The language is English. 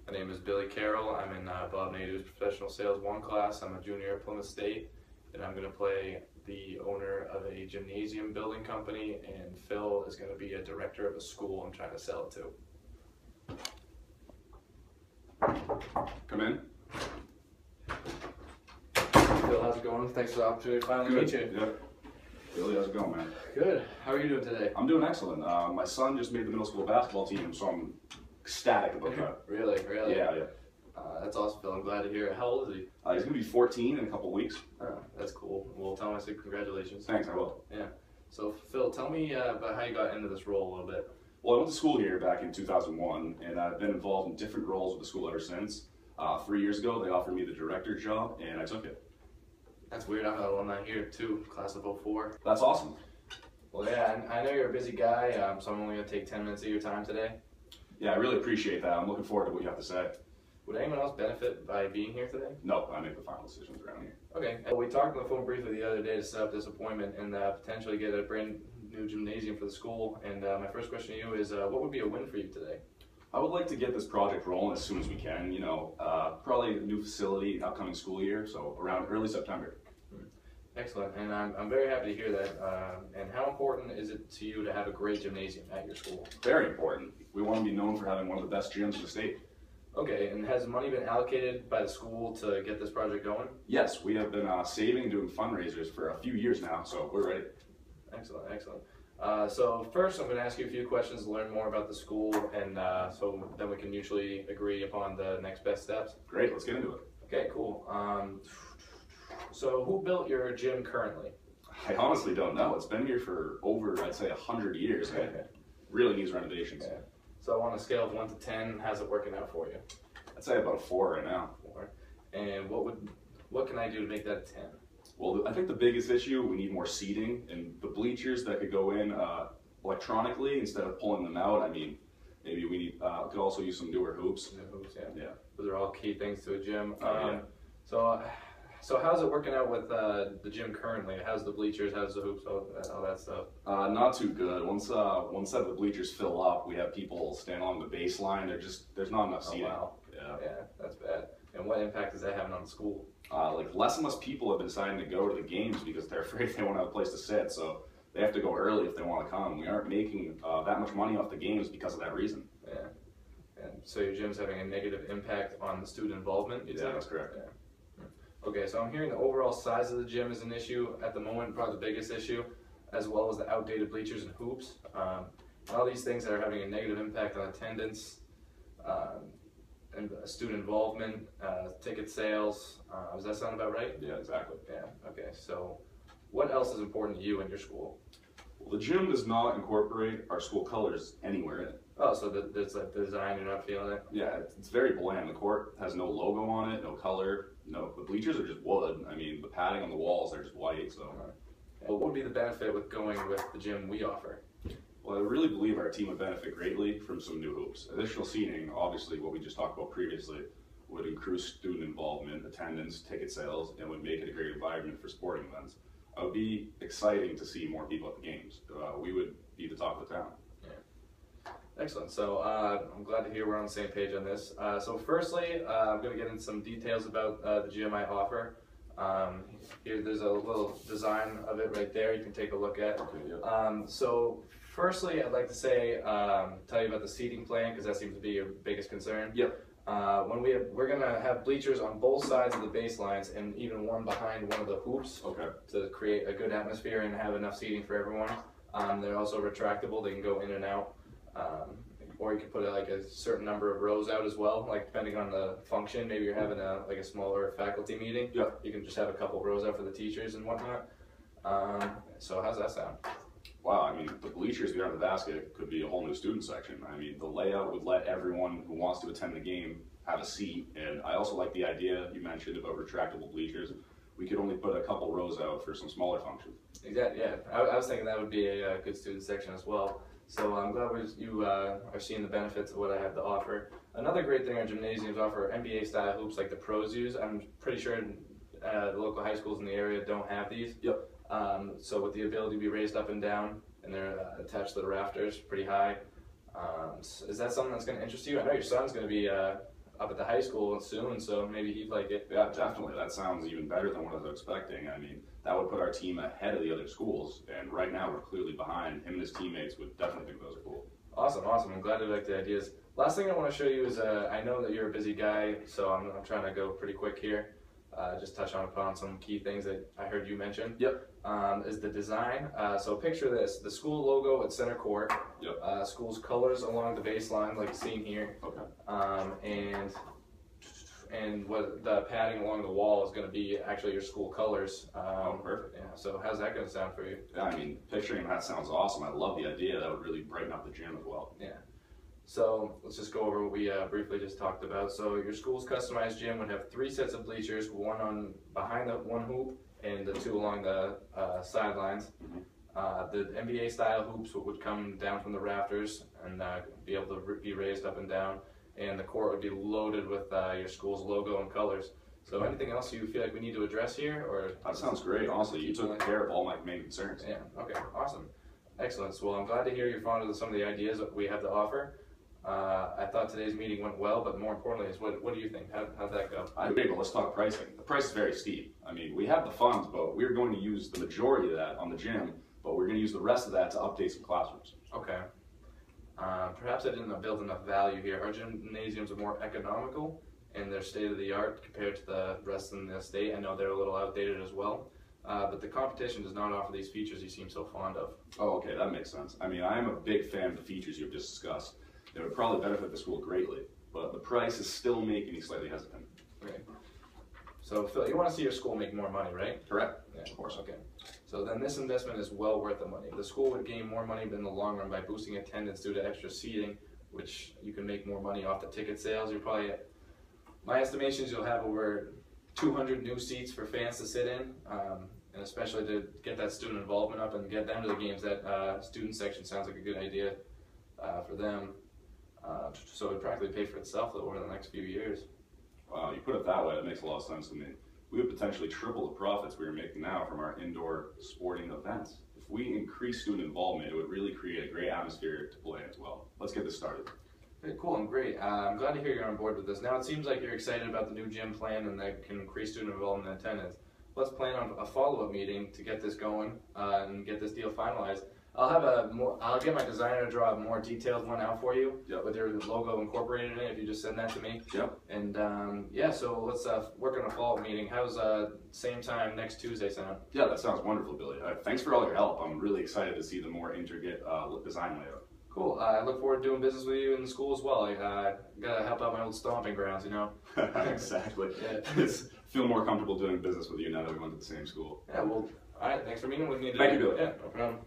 My name is Billy Carroll. I'm in Bob Nadu's Professional Sales 1 class. I'm a junior at Plymouth State, and I'm going to play the owner of a gymnasium building company, and Phil is going to be a director of a school I'm trying to sell it to. Come in. Phil, how's it going? Thanks for the opportunity to finally meet you. Yep. Billy, how's it going, man? Good. How are you doing today? I'm doing excellent. My son just made the middle school basketball team, so I'm ecstatic about that. Really? Yeah. That's awesome, Phil. I'm glad to hear it. How old is he? He's going to be 14 in a couple weeks. Oh, that's cool. Well, tell him I said congratulations. Thanks, I will. Yeah. So, Phil, tell me about how you got into this role a little bit. Well, I went to school here back in 2001, and I've been involved in different roles with the school ever since. 3 years ago, they offered me the director job, and I took it. That's weird. I'm an alumni here too, class of '04. That's awesome. Well, yeah, I know you're a busy guy, so I'm only going to take 10 minutes of your time today. Yeah, I really appreciate that. I'm looking forward to what you have to say. Would anyone else benefit by being here today? No, I make the final decisions around here. Okay. Well, we talked on the phone briefly the other day to set up this appointment and potentially get a brand new gymnasium for the school. And my first question to you is, what would be a win for you today? I would like to get this project rolling as soon as we can. You know, probably a new facility upcoming school year, so around early September. Excellent, and I'm very happy to hear that. And how important is it to you to have a great gymnasium at your school? Very important. We want to be known for having one of the best gyms in the state. Okay, and has money been allocated by the school to get this project going? Yes, we have been saving and doing fundraisers for a few years now, so we're ready. Excellent. So first I'm going to ask you a few questions to learn more about the school, and so then we can mutually agree upon the next best steps. Great, let's get into it. Okay, cool. So who built your gym currently? I honestly don't know. It's been here for over, I'd say, 100 years. It really needs renovations. Yeah. So on a scale of 1 to 10, how's it working out for you? I'd say about a 4 right now. 4. And what can I do to make that a 10? Well, I think the biggest issue, we need more seating, and the bleachers that could go in electronically instead of pulling them out. I mean, maybe we need, could also use some newer hoops. New hoops, yeah. Yeah. Those are all key things to a gym. Yeah. So how's it working out with the gym currently? How's the bleachers? How's the hoops? All that stuff? Not too good. Once one set of the bleachers fill up, we have people stand along the baseline. There's not enough seating. Oh, wow. Yeah, that's bad. And what impact is that having on the school? Like less and less people have been deciding to go to the games because they're afraid they won't have a place to sit. So they have to go early if they want to come. We aren't making that much money off the games because of that reason. Yeah. And so your gym's having a negative impact on the student involvement? Yeah, that's correct. Yeah. Okay, so I'm hearing the overall size of the gym is an issue at the moment, probably the biggest issue, as well as the outdated bleachers and hoops. All these things that are having a negative impact on attendance, and student involvement, ticket sales. Does that sound about right? Yeah, exactly. Yeah, okay. So what else is important to you in your school? Well, the gym does not incorporate our school colors anywhere in it. Oh, so there's like the design, you're not feeling it? Yeah, it's very bland. The court has no logo on it, no color. No, the bleachers are just wood. I mean, the padding on the walls are just white. So, Well, what would be the benefit with going with the gym we offer? well, I really believe our team would benefit greatly from some new hoops. Additional seating, obviously, what we just talked about previously, would increase student involvement, attendance, ticket sales, and would make it a great environment for sporting events. It would be exciting to see more people at the games. We would be the talk of the town. Excellent. So I'm glad to hear we're on the same page on this. So firstly, I'm going to get into some details about the gym I offer. Here, there's a little design of it right there you can take a look at. Okay, yeah. So firstly, I'd like to say, tell you about the seating plan because that seems to be your biggest concern. Yep. We're going to have bleachers on both sides of the baselines and even one behind one of the hoops. Okay. To create a good atmosphere and have enough seating for everyone. They're also retractable. They can go in and out. Or you could put like a certain number of rows out as well, like depending on the function. Maybe you're having a smaller faculty meeting. Yeah. You can just have a couple rows out for the teachers and whatnot. So how's that sound? Wow, I mean, the bleachers behind the basket could be a whole new student section. I mean, the layout would let everyone who wants to attend the game have a seat. And I also like the idea you mentioned about retractable bleachers. We could only put a couple rows out for some smaller functions. Exactly, yeah. I was thinking that would be a good student section as well. So I'm glad you are seeing the benefits of what I have to offer. Another great thing our gymnasiums offer NBA style hoops like the pros use. I'm pretty sure the local high schools in the area don't have these. Yep. So with the ability to be raised up and down, and they're attached to the rafters pretty high. Is that something that's going to interest you? I know your son's going to be up at the high school soon, so maybe he'd like it. Yeah, definitely. That sounds even better than what I was expecting. I mean, that would put our team ahead of the other schools, and right now we're clearly behind. Him and his teammates would definitely think those are cool. Awesome. I'm glad you like the ideas. Last thing I want to show you is, I know that you're a busy guy, so I'm trying to go pretty quick here. Just touch upon some key things that I heard you mention. Yep. Is the design. So picture this, the school logo at center court, Yep. school's colors along the baseline like seen here, Okay. and what the padding along the wall is going to be actually your school colors. Oh, perfect. Yeah, so how's that going to sound for you? Yeah, I mean, picturing that sounds awesome. I love the idea. That would really brighten up the gym as well. Yeah. So let's just go over what we briefly just talked about. So your school's customized gym would have 3 sets of bleachers, one on behind the one hoop and the 2 along the sidelines. The NBA style hoops would come down from the rafters and be able to be raised up and down, and the court would be loaded with your school's logo and colors. So anything else you feel like we need to address here? Or That sounds great. Honestly, you took care of all my main concerns. Yeah, okay, awesome. Excellent. So, well, I'm glad to hear you're fond of some of the ideas that we have to offer. I thought today's meeting went well, but more importantly is what do you think? How'd that go? I agree, but let's talk pricing. The price is very steep. I mean, we have the funds, but we're going to use the majority of that on the gym, but we're going to use the rest of that to update some classrooms. Okay. Perhaps I didn't build enough value here. Our gymnasiums are more economical and they're state of the art compared to the rest of the state. I know they're a little outdated as well, but the competition does not offer these features you seem so fond of. Oh, okay, that makes sense. I mean, I am a big fan of the features you've just discussed. They would probably benefit the school greatly, but the price is still making me slightly hesitant. Okay. So Phil, you want to see your school make more money, right? Correct? Yeah, Of course. Okay. So then this investment is well worth the money. The school would gain more money in the long run by boosting attendance due to extra seating, which you can make more money off the ticket sales. You're probably, my estimations, you'll have over 200 new seats for fans to sit in, and especially to get that student involvement up and get them to the games. That student section sounds like a good idea for them. So it would practically pay for itself though, over the next few years. Wow, you put it that way, that makes a lot of sense to me. We would potentially triple the profits we are making now from our indoor sporting events. If we increase student involvement, it would really create a great atmosphere to play as well. Let's get this started. Okay, cool and great. I'm glad to hear you're on board with this. Now it seems like you're excited about the new gym plan and that can increase student involvement and attendance. Let's plan on a follow-up meeting to get this going and get this deal finalized. I'll get my designer to draw a more detailed one out for you with your logo incorporated in it if you just send that to me. Yep. And yeah, so let's work on a follow-up meeting. How's same time next Tuesday sound? Yeah, that sounds wonderful, Billy. Thanks for all your help. I'm really excited to see the more intricate design layout. Cool. I look forward to doing business with you in the school as well. I gotta help out my old stomping grounds, you know. Exactly. Yeah. Feel more comfortable doing business with you now that we went to the same school. Yeah. Well. All right. Thanks for meeting with me today. Thank you, Billy. Yeah. No problem.